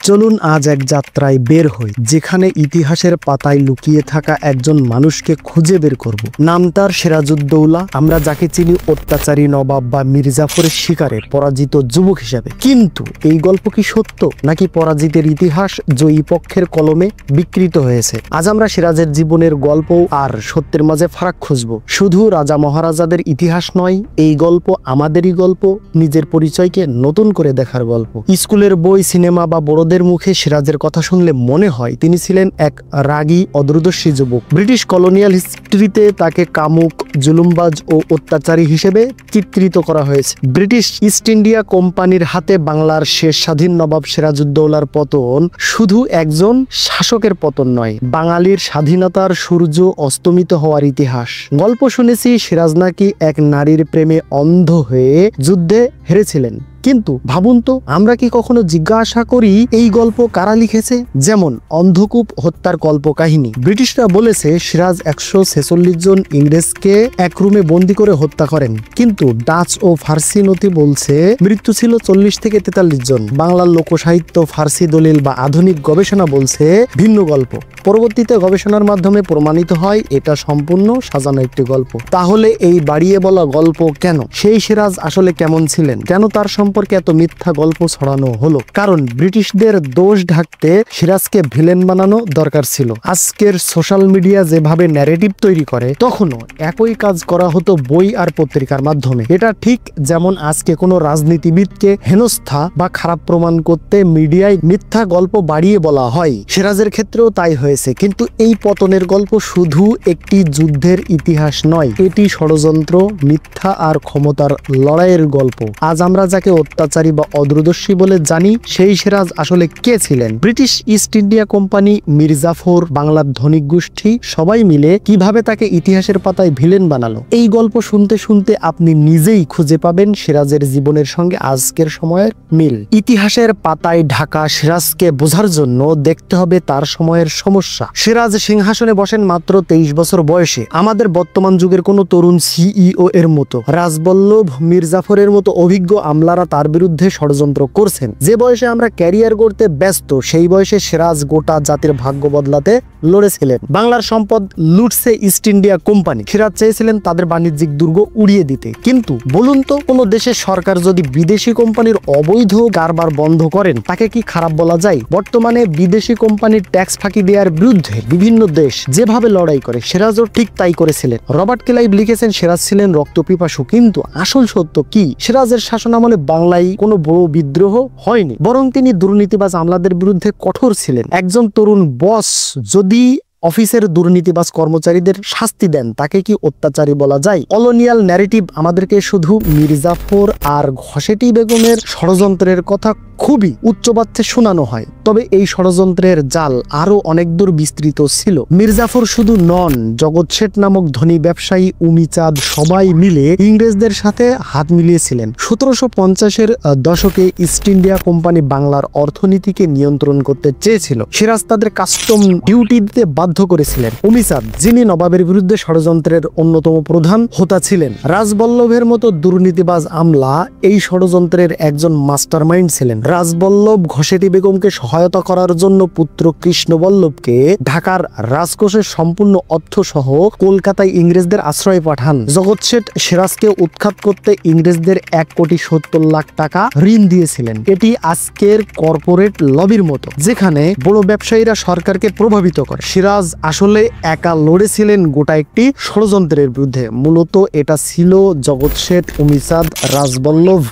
চলুন আজ এক যাত্রায় বের হই, যেখানে ইতিহাসের পাতায় লুকিয়ে থাকা একজন মানুষকে খুঁজে বের করব। নাম তার সিরাজউদ্দৌলা। আমরা যাকে চিনি অত্যাচারী নবাব বা মির্জাফরের শিকারে পরাজিত যুবক হিসেবে। কিন্তু এই গল্প কি সত্য, নাকি পরাজিতের ইতিহাস জয়ী পক্ষের কলমে বিকৃত হয়েছে? আজ আমরা সিরাজের জীবনের গল্প আর সত্যের মাঝে ফারাক খুঁজব। শুধু রাজা মহারাজাদের ইতিহাস নয়, এই গল্প আমাদেরই গল্প, নিজের পরিচয়কে নতুন করে দেখার গল্প। স্কুলের বই, সিনেমা বা বড়দের মুখে সিরাজের কথা শুনলে মনে হয় তিনি ছিলেন এক রাগী অদূরদর্শী যুবক। ব্রিটিশ কলোনিয়াল হিস্ট্রিতে তাকে কামুক, জুলুমবাজ ও অত্যাচারী হিসেবে চিত্রিত করা হয়েছে। ব্রিটিশ ইস্ট ইন্ডিয়া কোম্পানির হাতে বাংলার শেষ স্বাধীন নবাব সিরাজউদ্দৌলার পতন শুধু একজন শাসকের পতন নয়, বাঙালির স্বাধীনতার সূর্য অস্তমিত হওয়ার ইতিহাস। গল্প শুনেছি সিরাজ নাকি এক নারীর প্রেমে অন্ধ হয়ে যুদ্ধে হেরেছিলেন। কিন্তু ভাবুন তো, আমরা কি কখনো জিজ্ঞাসা করি এই গল্প কারা লিখেছে? যেমন অন্ধকূপ হত্যার কল্পকাহিনী। ব্রিটিশরা বলেছে সিরাজ 146 জন ইংরেজকে এক রুমে বন্দি করে হত্যা করেন, কিন্তু ডাচ ও ফার্সি নথি বলছে মৃত্যু ছিল 40 থেকে 43 জন। বাংলার লোকসাহিত্য, ফার্সি দলিল বা আধুনিক গবেষণা বলছে ভিন্ন গল্প। পরবর্তীতে গবেষণার মাধ্যমে প্রমাণিত হয় এটা সম্পূর্ণ সাজানো একটি গল্প। তাহলে এই বাড়িয়ে বলা গল্প কেন? সেই সিরাজ আসলে কেমন ছিলেন? কেন তার সম্পর্কে এত মিথ্যা গল্প ছড়ানো হলো? কারণ ব্রিটিশদের দোষ ঢাকতে সিরাজকে ভিলেন বানানো দরকার ছিল। আজকের সোশ্যাল মিডিয়া যেভাবে ন্যারেটিভ তৈরি করে, তখনও একই কাজ করা হতো বই আর পত্রিকার মাধ্যমে। এটা ঠিক যেমন আজকে কোনো রাজনীতিবিদকে হেনস্থা বা খারাপ প্রমাণ করতে মিডিয়ায় মিথ্যা গল্প বাড়িয়ে বলা হয়, সিরাজের ক্ষেত্রেও তাই হয়েছে। কিন্তু এই পতনের গল্প শুধু একটি যুদ্ধের ইতিহাস নয়, এটি ষড়যন্ত্র, মিথ্যা আর ক্ষমতার লড়াইয়ের গল্প। আজ আমরা যাকে অত্যাচারী বা অদূরদর্শী বলে জানি, সেই সিরাজ আসলে কে ছিলেন? British east India company, Mir Jafar, বাংলার ধনিক গোষ্ঠী সবাই মিলে কিভাবে তাকে ইতিহাসের পাতায় ভিলেন বানালো? এই গল্প শুনতে শুনতে আপনি নিজেই খুঁজে পাবেন সিরাজের জীবনের সঙ্গে আজকের সময়ের মিল। ইতিহাসের পাতায় ঢাকা সিরাজকে বোঝার জন্য দেখতে হবে তার সময়ের সমস্যা। সিরাজ সিংহাসনে বসেন মাত্র 23 বছর বয়সে। আমাদের বর্তমান যুগের কোন তরুণ সিইও এর মতো, রাজবল্লভ, মির্জাফরের মতো অভিজ্ঞ আমলারা তার বিরুদ্ধে ষড়যন্ত্র করছেন। যে বয়সে আমরা ক্যারিয়ার করতে ব্যস্ত, সেই বয়সে সিরাজ গোটা জাতির ভাগ্য বদলাতে লড়েছিলেন। বাংলার সম্পদ লুটছে ইস্ট ইন্ডিয়া কোম্পানি। সিরাজ চেয়েছিলেন তাদের বাণিজ্যিক দুর্গ উড়িয়ে দিতে। কিন্তু বলুন তো, কোন দেশের সরকার যদি বিদেশি কোম্পানির অবৈধ কারবার বন্ধ করেন, তাকে কি খারাপ বলা যায়? বর্তমানে বিদেশি কোম্পানির ট্যাক্স ফাঁকি দেওয়ার বিরুদ্ধে বিভিন্ন দেশ যেভাবে লড়াই করে, সিরাজও ঠিক তাই করেছিলেন। রবার্ট ক্লাইভ লিখেছেন সিরাজ ছিলেন রক্তপিপাসু। কিন্তু আসল সত্য কি? সিরাজের শাসনামলে বাংলায় কোনো বড় বিদ্রোহ হয়নি, বরং তিনি দুর্নীতিবাজ আমলাদের বিরুদ্ধে কঠোর ছিলেন। একজন তরুণ বস যদি অফিসের দুর্নীতিবাজ কর্মচারীদের শাস্তি দেন, তাকে কি অত্যাচারী বলা যায়? কলোনিয়াল ন্যারেটিভ আমাদেরকে শুধু মির্জাফর আর ঘসেটি বেগমের ষড়যন্ত্রের কথা খুবই উচ্চবাচ্যে শোনানো হয়, তবে এই ষড়যন্ত্রের জাল আরো অনেক দূর বিস্তৃত ছিল। মির্জাফর শুধু নন, জগৎ শেঠ নামক ধনী ব্যবসায়ী, উমিচাঁদ সবাই মিলে ইংরেজদের সাথে হাত মিলিয়েছিলেন। 1750-এর দশকে ইস্ট ইন্ডিয়া কোম্পানি বাংলার অর্থনীতিকে নিয়ন্ত্রণ করতে চেয়েছিল। সিরাজ তাদের কাস্টম ডিউটি দিতে বাধ্য করেছিলেন। উমিচাঁদ, যিনি নবাবের বিরুদ্ধে ষড়যন্ত্রের অন্যতম প্রধান হোতা ছিলেন, রাজবল্লভের মতো দুর্নীতিবাজ আমলা এই ষড়যন্ত্রের একজন মাস্টারমাইন্ড ছিলেন। রাজবল্লভ ঘসেটি বেগমকে সহায়তা করার জন্য পুত্র কৃষ্ণবল্লভকে ঢাকার রাজকোষের সম্পূর্ণ অর্থ সহ কলকাতায় ইংরেজদের আশ্রয় পাঠান। জগৎ শেঠ সিরাজকে উৎখাত করতে ইংরেজদের 1,70,00,000 টাকা ঋণ দিয়েছিলেন। এটি আজকের কর্পোরেট লবির মতো, যেখানে বড় ব্যবসায়ীরা সরকারকে প্রভাবিত করে। সিরাজ আসলে একা লড়েছিলেন গোটা একটি ষড়যন্ত্রের বিরুদ্ধে। মূলত এটা ছিল জগৎ শেঠ, উমিচাঁদ, রাজবল্লভ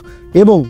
এবং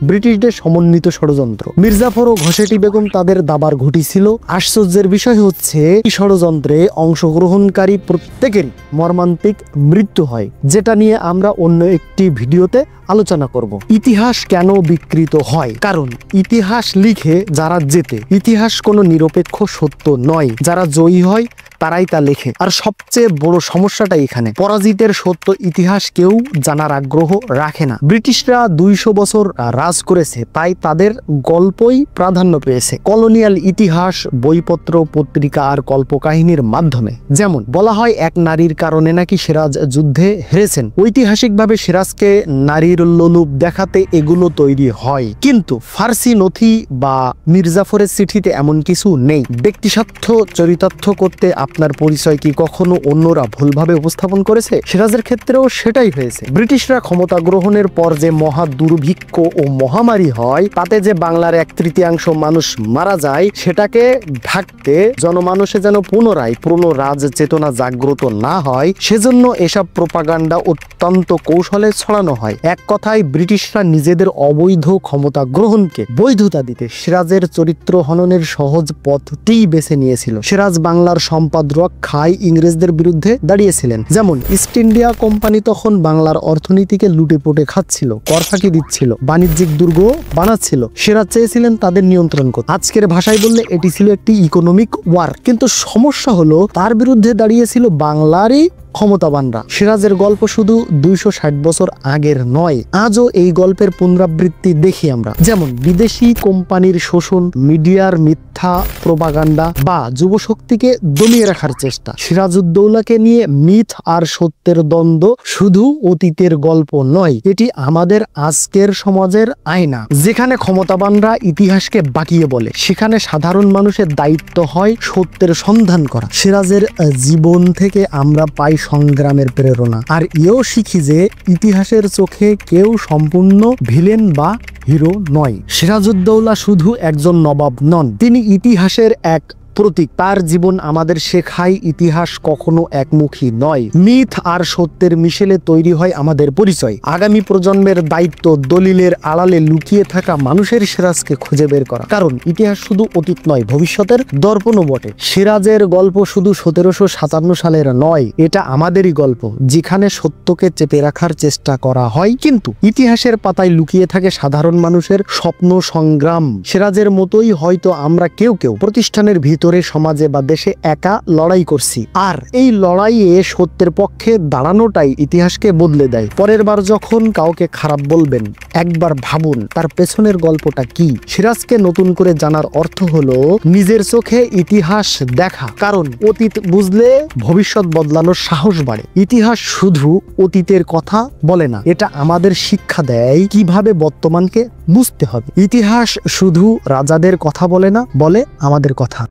ব্রিটিশদের সমন্বিত ষড়যন্ত্র। মির্জাফর ও ঘসেটি বেগম তাদের দাবার ঘটিছিল। আশ্চর্যের বিষয় হচ্ছে, এই ষড়যন্ত্রে অংশগ্রহণকারী প্রত্যেকেরই মর্মান্তিক মৃত্যু হয়, যেটা নিয়ে আমরা অন্য একটি ভিডিওতে আলোচনা করব। ইতিহাস কেন বিকৃত হয়? কারণ ইতিহাস লিখে যারা জেতে। ইতিহাস কোনো নিরপেক্ষ সত্য নয়। যারা জয়ী হয় তারাই তা লেখে। আর সবচেয়ে বড় সমস্যাটা এখানে, পরাজিতের সত্য ইতিহাস কেউ জানার আগ্রহ রাখে না। ব্রিটিশরা 200 বছর রাজ করেছে, তাই তাদের গল্পই প্রাধান্য পেয়েছে কলোনিয়াল ইতিহাস, বইপত্র, পত্রিকা আর কল্পকাহিনীর মাধ্যমে। যেমন বলা হয় এক নারীর কারণে নাকি সিরাজ যুদ্ধে হেরেছেন। ঐতিহাসিকভাবে সিরাজকে নারীর লোলুপ দেখাতে এগুলো তৈরি হয়, কিন্তু ফার্সি নথি বা মির্জাফরের চিঠিতে এমন কিছু নেই। ব্যক্তিস্বার্থ চরিতার্থ করতে আপনার পরিচয় কি কখনো অন্যরা ভুলভাবে উপস্থাপন করেছে? সিরাজের ক্ষেত্রেও সেটাই হয়েছে। ব্রিটিশরা ক্ষমতা গ্রহণের পর যে মহা দুর্ভিক্ষ ও মহামারী হয়, তাতে যে বাংলার 1/3 মানুষ মারা যায়, সেটাকে ঢাকতে জনমানুষে যেন পুনরায় পূর্ণ রাজ চেতনা জাগ্রত না হয়, সেজন্য এসব প্রোপাগান্ডা অত্যন্ত কৌশলে ছড়ানো হয়। এক কথায় ব্রিটিশরা নিজেদের অবৈধ ক্ষমতা গ্রহণকে বৈধতা দিতে সিরাজের চরিত্র হননের সহজ পথটিই বেছে নিয়েছিল। সিরাজ বাংলার সম্পদ রক্ষায় ইংরেজদের বিরুদ্ধে দাঁড়িয়েছিলেন। যেমন ইস্ট ইন্ডিয়া কোম্পানি তখন বাংলার অর্থনীতিকে লুটে পুটে খাচ্ছিল, কর ফাঁকি দিচ্ছিল, বাণিজ্যিক দুর্গ বানাচ্ছিল। সিরাজ চেয়েছিলেন তাদের নিয়ন্ত্রণ করতে। আজকের ভাষায় বললে এটি ছিল একটি ইকোনমিক ওয়ার। কিন্তু সমস্যা হলো তার বিরুদ্ধে দাঁড়িয়েছিল বাংলারই ক্ষমতাবানরা। সিরাজের গল্প শুধু 260 বছর আগের নয়, আজও এই গল্পের পুনরাবৃত্তি দেখি আমরা। যেমন বিদেশি কোম্পানির শোষণ, মিডিয়ার মিথ্যা প্রোপাগান্ডা বা যুবশক্তিকে দমিয়ে রাখার চেষ্টা। সিরাজউদ্দৌলাকে নিয়ে মিথ আর সত্যের দ্বন্দ্ব শুধু অতীতের গল্প নয়, এটি আমাদের আজকের সমাজের আয়না। যেখানে ক্ষমতাবানরা ইতিহাসকে বাকিয়ে বলে, সেখানে সাধারণ মানুষের দায়িত্ব হয় সত্যের সন্ধান করা। সিরাজের জীবন থেকে আমরা পাই সংগ্রামের প্রেরণা, আর এও শিখি যে ইতিহাসের চোখে কেউ সম্পূর্ণ ভিলেন বা হিরো নয়। সিরাজউদ্দৌলা শুধু একজন নবাব নন, তিনি ইতিহাসের এক প্রতীক। তার জীবন আমাদের শেখায় ইতিহাস কখনো একমুখী নয়। মিথ আর সত্যের মিশেলে তৈরি হয় আমাদের পরিচয়। আগামী প্রজন্মের দায়িত্ব দলিলের আড়ালে লুকিয়ে থাকা মানুষের সিরাজকে খুঁজে বের করা, কারণ ইতিহাস শুধু অতীত নয়, ভবিষ্যতের দর্পণও বটে। সিরাজের গল্প শুধু 1757 সালের নয়, এটা আমাদেরই গল্প, যেখানে সত্যকে চেপে রাখার চেষ্টা করা হয়, কিন্তু ইতিহাসের পাতায় লুকিয়ে থাকে সাধারণ মানুষের স্বপ্ন, সংগ্রাম। সিরাজের মতোই হয়তো আমরা কেউ কেউ প্রতিষ্ঠানের ভিতরে, সমাজে বা দেশে একা লড়াই করছি, আর এই লড়াইয়ে সত্যের পক্ষে দাঁড়ানোটাই ইতিহাসকে বদলে দেয়। পরের বার যখন কাউকে খারাপ বলবেন, একবার ভাবুন তার পেছনের গল্পটা কি। সিরাজকে নতুন করে জানার অর্থ হলো নিজের চোখে ইতিহাস দেখা, কারণ অতীত বুঝলে ভবিষ্যৎ বদলানোর সাহস বাড়ে। ইতিহাস শুধু অতীতের কথা বলে না, এটা আমাদের শিক্ষা দেয় কিভাবে বর্তমানকে বুঝতে হবে। ইতিহাস শুধু রাজাদের কথা বলে না, বলে আমাদের কথা।